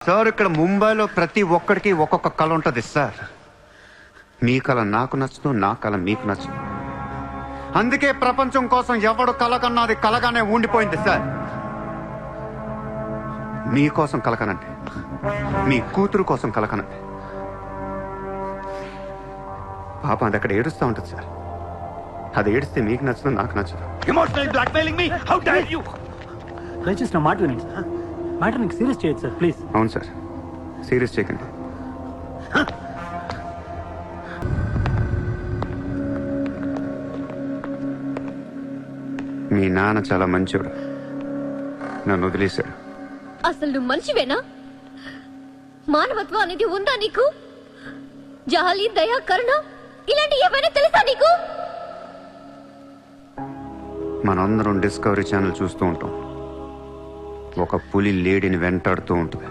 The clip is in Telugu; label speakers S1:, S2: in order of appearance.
S1: సార్ ఇక్కడ ముంబైలో ప్రతి ఒక్కడికి ఒక్కొక్క కళ ఉంటుంది సార్. మీ కళ నాకు నచ్చదు, నా కళ మీకు నచ్చదు. అందుకే ప్రపంచం కోసం ఎవడు కళ కన్నా అది కలగానే ఉండిపోయింది సార్. మీకోసం కలకనండి, మీ కూతురు కోసం కలకనండి. పాపం అది అక్కడ ఏడుస్తూ ఉంటుంది సార్. అది ఏడిస్తే మీకు నచ్చదు, నాకు నచ్చదు.
S2: Emotional blackmailing me, how dare you!
S3: దయచేసి నా మాట వినండి సార్. మ్యాటర్ నీకు సీరియస్ చేయొచ్చు సార్, ప్లీజ్.
S1: అవును సార్, సీరియస్ చేయకండి. మీ నాన్న చాలా మంచివాడు, నన్ను వదిలేశాడు.
S4: అసలు నువ్వు మనిషివేనా? మానవత్వం అనేది ఉందా నీకు? జాలి, దయ, కరుణ ఇలాంటి ఏమైనా తెలుసా నీకు?
S1: మనందరం డిస్కవరీ ఛానల్ చూస్తూ ఉంటాం. ఒక పులి లేడీని వెంటాడుతూ ఉంటుంది.